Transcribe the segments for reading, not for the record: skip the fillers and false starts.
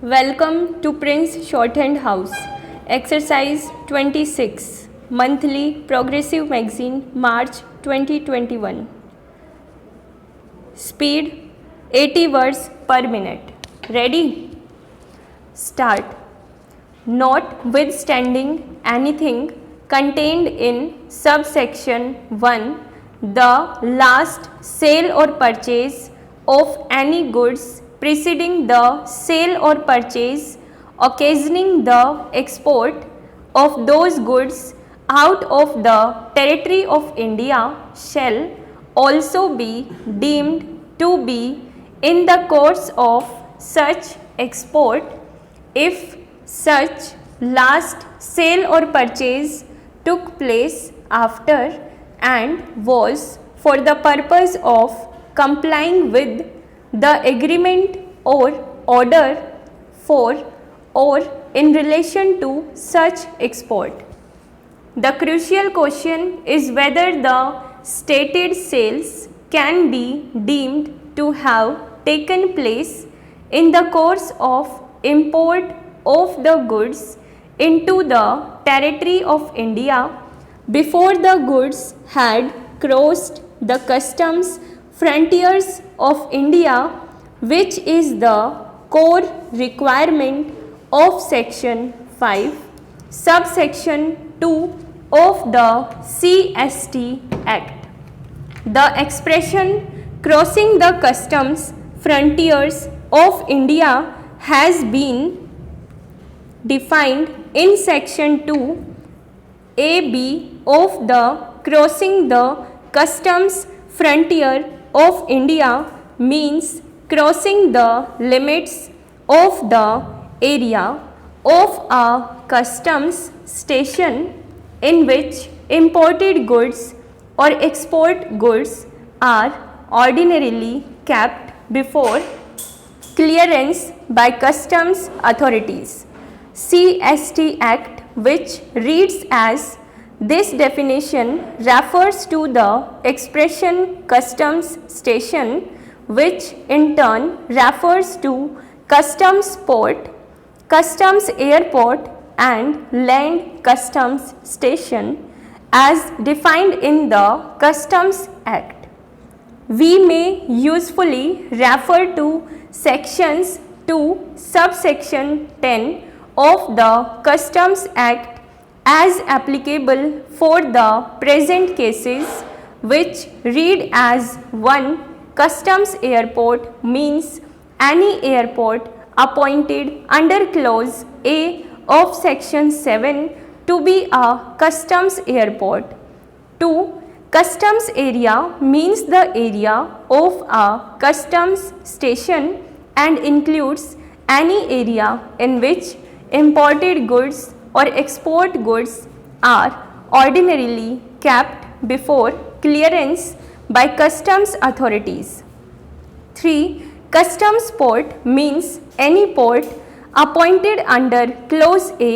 Welcome to Prince Shorthand House. Exercise 26, Monthly Progressive Magazine, March 2021. Speed 80 words per minute. Ready? Start. Notwithstanding anything contained in subsection 1, the last sale or purchase of any goods preceding the sale or purchase occasioning the export of those goods out of the territory of India shall also be deemed to be in the course of such export if such last sale or purchase took place after and was for the purpose of complying with the agreement or order for or in relation to such export. The crucial question is whether the stated sales can be deemed to have taken place in the course of import of the goods into the territory of India before the goods had crossed the customs frontiers of India, which is the core requirement of section 5, subsection 2 of the CST Act. The expression crossing the customs frontiers of India has been defined in section 2 AB of the crossing the customs frontier of India means crossing the limits of the area of a customs station in which imported goods or export goods are ordinarily kept before clearance by customs authorities. CST Act, which reads as this definition refers to the expression customs station, which in turn refers to customs port, customs airport and land customs station as defined in the Customs Act. We may usefully refer to sections 2 subsection 10 of the Customs Act as applicable for the present cases, which read as 1. Customs airport means any airport appointed under clause A of section 7 to be a customs airport. 2. Customs area means the area of a customs station and includes any area in which imported goods or export goods are ordinarily kept before clearance by customs authorities. 3. Customs port means any port appointed under clause A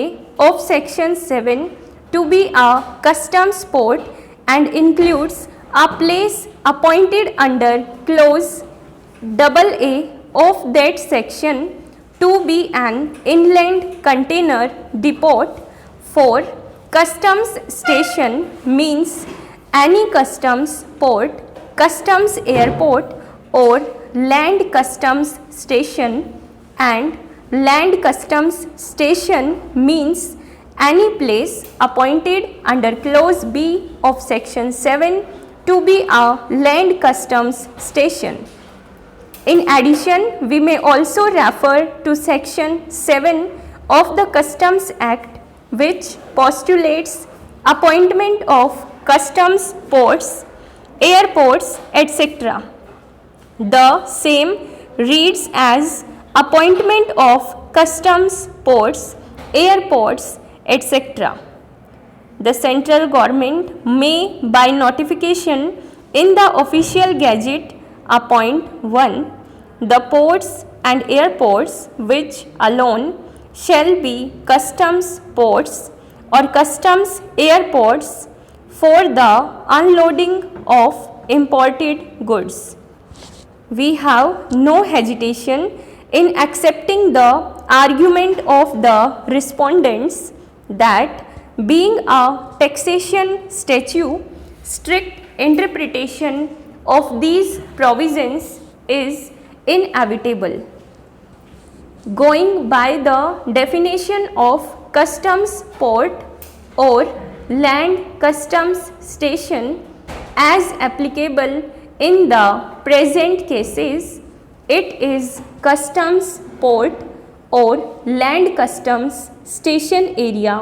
of section 7 to be a customs port and includes a place appointed under clause AA of that section to be an inland container depot. 4. Customs station means any customs port, customs airport or land customs station, and land customs station means any place appointed under clause B of section 7 to be a land customs station. In addition, we may also refer to section 7 of the Customs Act, which postulates appointment of customs ports, airports, etc. The same reads as appointment of customs ports, airports, etc. The central government may by notification in the official gazette appoint 1. The ports and airports which alone shall be customs ports or customs airports for the unloading of imported goods. We have no hesitation in accepting the argument of the respondents that being a taxation statute, strict interpretation of these provisions is inevitable. Going by the definition of customs port or land customs station as applicable in the present cases, it is customs port or land customs station area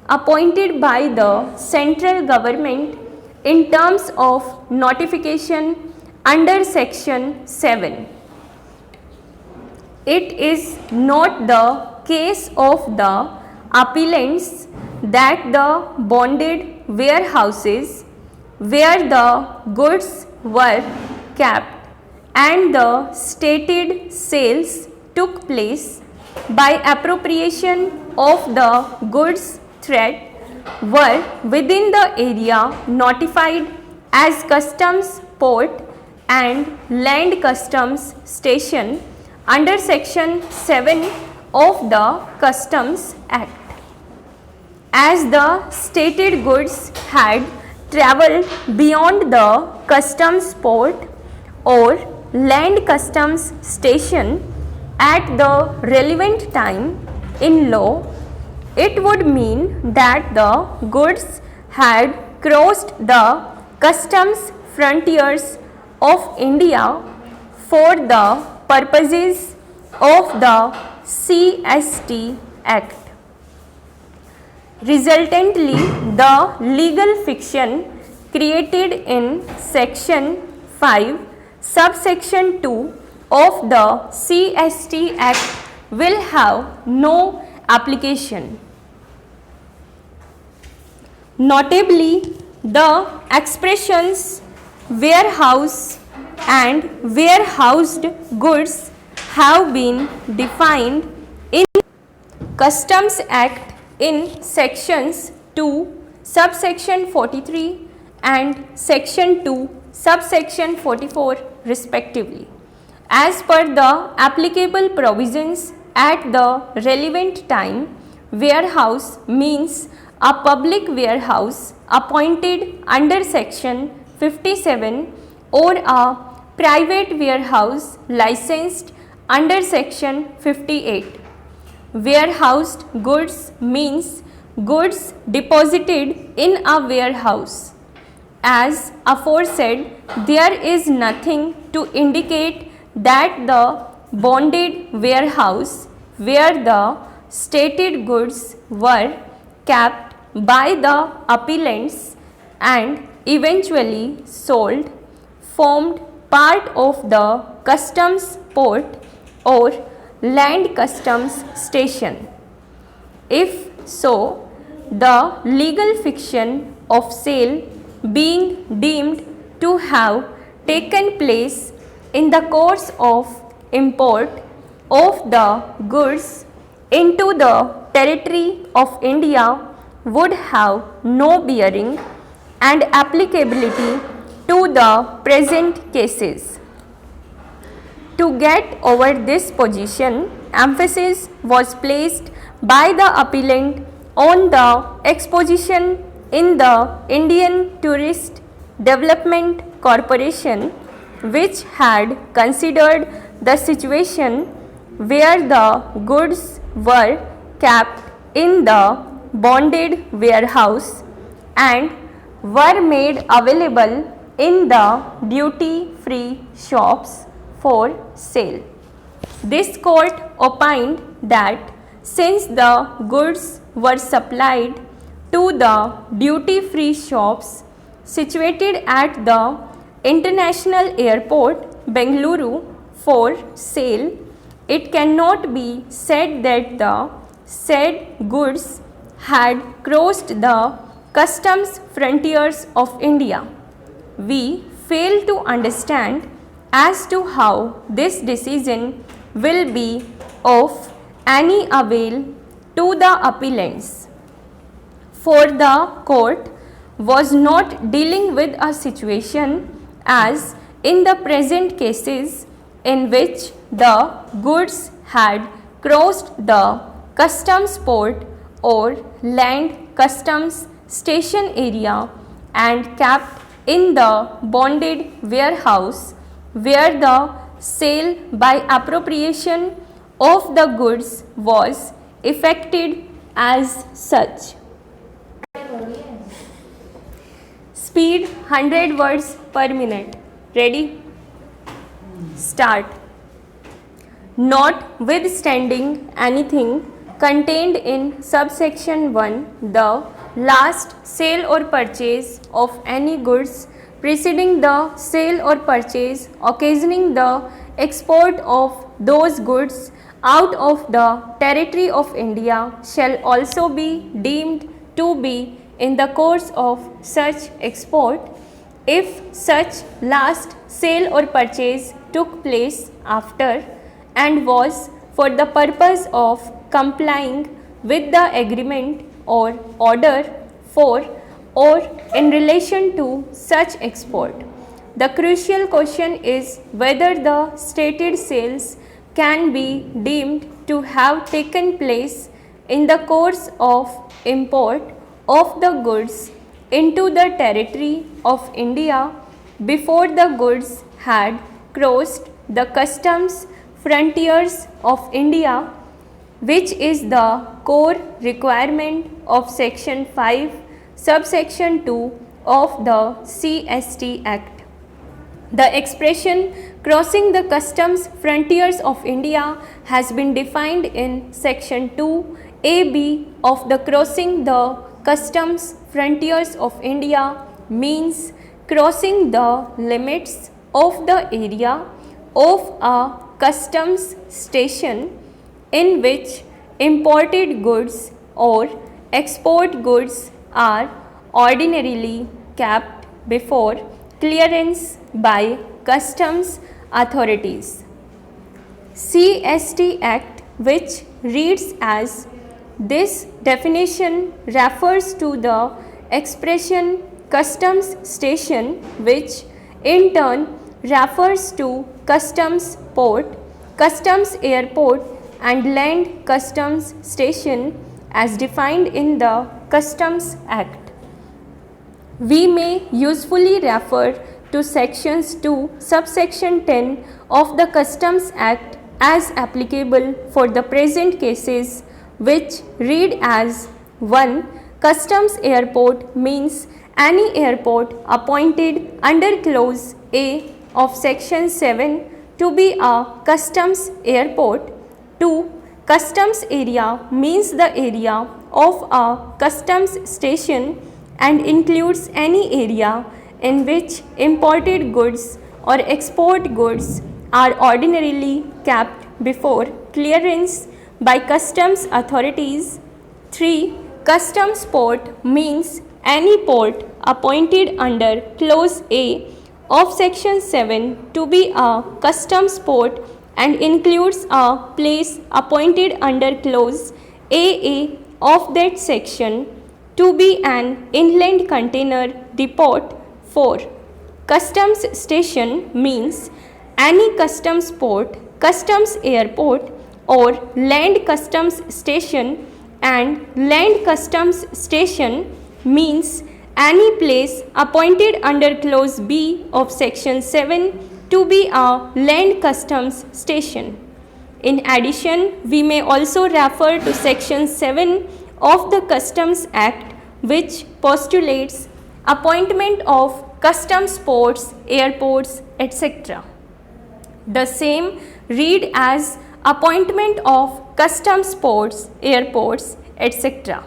appointed by the central government in terms of notification under section 7. It is not the case of the appellants that the bonded warehouses where the goods were kept and the stated sales took place by appropriation of the goods threat were within the area notified as customs port and land customs station under section 7 of the Customs Act. As the stated goods had travelled beyond the customs port or land customs station at the relevant time in law, it would mean that the goods had crossed the customs frontiers of India for the purposes of the CST Act. Resultantly, the legal fiction created in section 5 subsection 2 of the CST Act will have no application. Notably, the expressions warehouse and warehoused goods have been defined in Customs Act in sections 2 subsection 43 and section 2 subsection 44 respectively. As per the applicable provisions at the relevant time, warehouse means a public warehouse appointed under section 57 or a private warehouse licensed under section 58. Warehoused goods means goods deposited in a warehouse. As aforesaid, there is nothing to indicate that the bonded warehouse where the stated goods were kept by the appellants and eventually sold formed part of the customs port or land customs station. If so, the legal fiction of sale being deemed to have taken place in the course of import of the goods into the territory of India would have no bearing and applicability to the present cases. To get over this position, emphasis was placed by the appellant on the exposition in the Indian Tourist Development Corporation, which had considered the situation where the goods were kept in the bonded warehouse and were made available in the duty-free shops for sale. This court opined that since the goods were supplied to the duty-free shops situated at the International Airport, Bengaluru for sale, it cannot be said that the said goods had crossed the customs frontiers of India. We fail to understand as to how this decision will be of any avail to the appellants. For the court was not dealing with a situation as in the present cases in which the goods had crossed the customs port or land customs station area and kept in the bonded warehouse where the sale by appropriation of the goods was effected as such. Speed 100 words per minute. Ready? Start. Notwithstanding anything contained in subsection 1, the last sale or purchase of any goods preceding the sale or purchase occasioning the export of those goods out of the territory of India shall also be deemed to be in the course of such export if such last sale or purchase took place after and was for the purpose of complying with the agreement or order for or in relation to such export. The crucial question is whether the stated sales can be deemed to have taken place in the course of import of the goods into the territory of India before the goods had crossed the customs frontiers of India, which is the core requirement of section 5 subsection 2 of the CST Act. The expression crossing the customs frontiers of India has been defined in section 2 AB of the crossing the customs frontiers of India means crossing the limits of the area of a customs station in which imported goods or export goods are ordinarily kept before clearance by customs authorities. CST Act, which reads as this definition refers to the expression customs station, which in turn refers to customs port, customs airport and land customs station as defined in the Customs Act. We may usefully refer to sections 2 subsection 10 of the Customs Act as applicable for the present cases, which read as 1. Customs airport means any airport appointed under clause A of section 7 to be a customs airport. 2. Customs area means the area of a customs station and includes any area in which imported goods or export goods are ordinarily kept before clearance by customs authorities. 3. Customs port means any port appointed under clause A of section 7 to be a customs port and includes a place appointed under clause AA of that section to be an inland container depot. 4. Customs station means any customs port, customs airport or land customs station, and land customs station means any place appointed under clause B of section 7 to be a land customs station. In addition, we may also refer to section 7 of the Customs Act, which postulates appointment of customs ports, airports, etc. The same read as appointment of customs ports, airports, etc.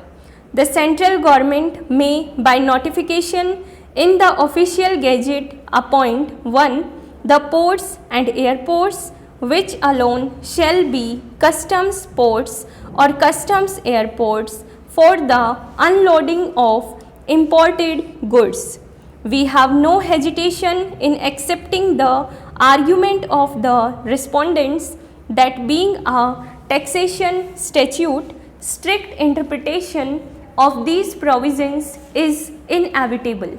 The central government may by notification in the official gazette appoint 1. The ports and airports which alone shall be customs ports or customs airports for the unloading of imported goods. We have no hesitation in accepting the argument of the respondents that being a taxation statute, strict interpretation of these provisions is inevitable.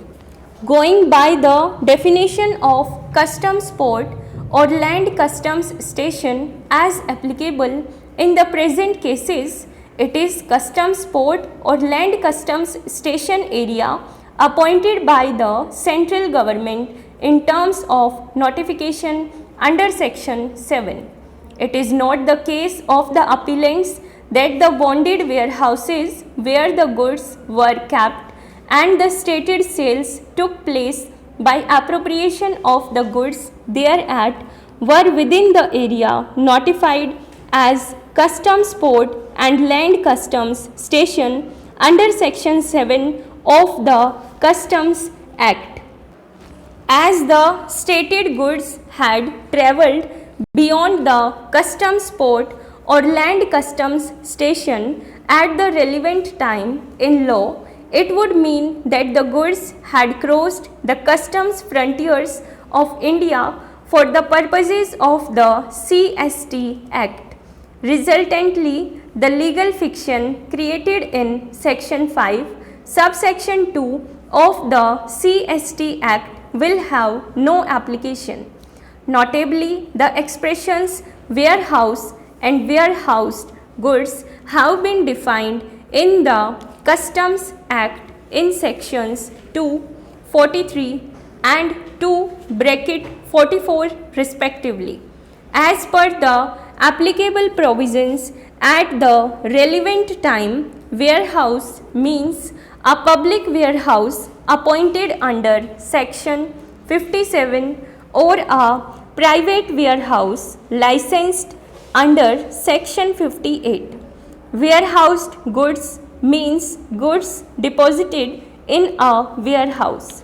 Going by the definition of customs port or land customs station as applicable in the present cases. It is customs port or land customs station area appointed by the central government in terms of notification under section 7. It is not the case of the appellants that the bonded warehouses where the goods were kept and the stated sales took place by appropriation of the goods thereat were within the area notified as customs port and land customs station under section 7 of the Customs Act. As the stated goods had travelled beyond the customs port or land customs station at the relevant time in law, it would mean that the goods had crossed the customs frontiers of India for the purposes of the CST Act. Resultantly, the legal fiction created in section 5, subsection 2 of the CST Act will have no application. Notably, the expressions warehouse and warehoused goods have been defined in the Customs Act in sections 243 and 2(44) respectively. As per the applicable provisions at the relevant time, warehouse means a public warehouse appointed under section 57 or a private warehouse licensed under section 58. Warehoused goods means goods deposited in a warehouse.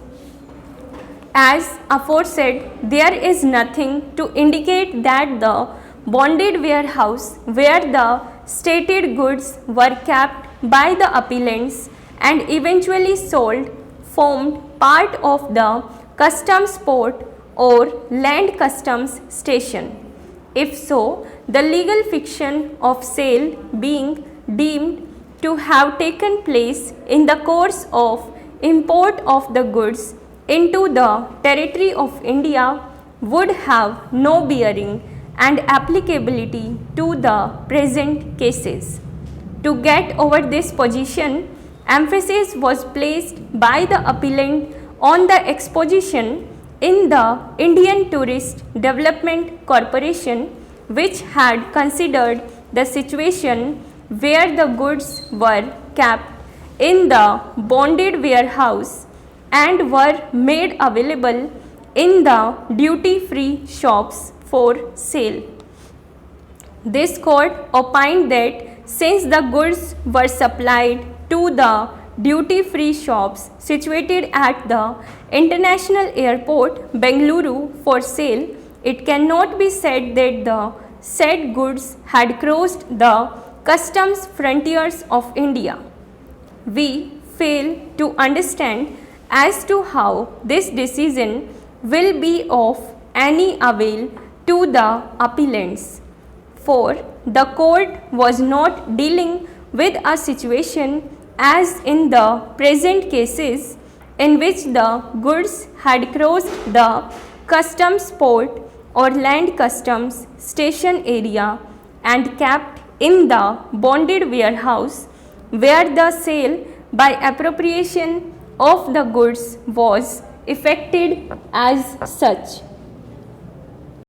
As aforesaid, there is nothing to indicate that the bonded warehouse where the stated goods were kept by the appellants and eventually sold formed part of the customs port or land customs station. If so, the legal fiction of sale being deemed to have taken place in the course of import of the goods into the territory of India would have no bearing and applicability to the present cases. To get over this position, emphasis was placed by the appellant on the exposition in the Indian Tourist Development Corporation, which had considered the situation where the goods were kept in the bonded warehouse and were made available in the duty-free shops for sale. This court opined that since the goods were supplied to the duty-free shops situated at the International Airport, Bengaluru for sale, it cannot be said that the said goods had crossed the customs frontiers of India. We fail to understand as to how this decision will be of any avail to the appellants, for the court was not dealing with a situation as in the present cases in which the goods had crossed the customs port or land customs station area and kept in the bonded warehouse where the sale by appropriation of the goods was effected as such.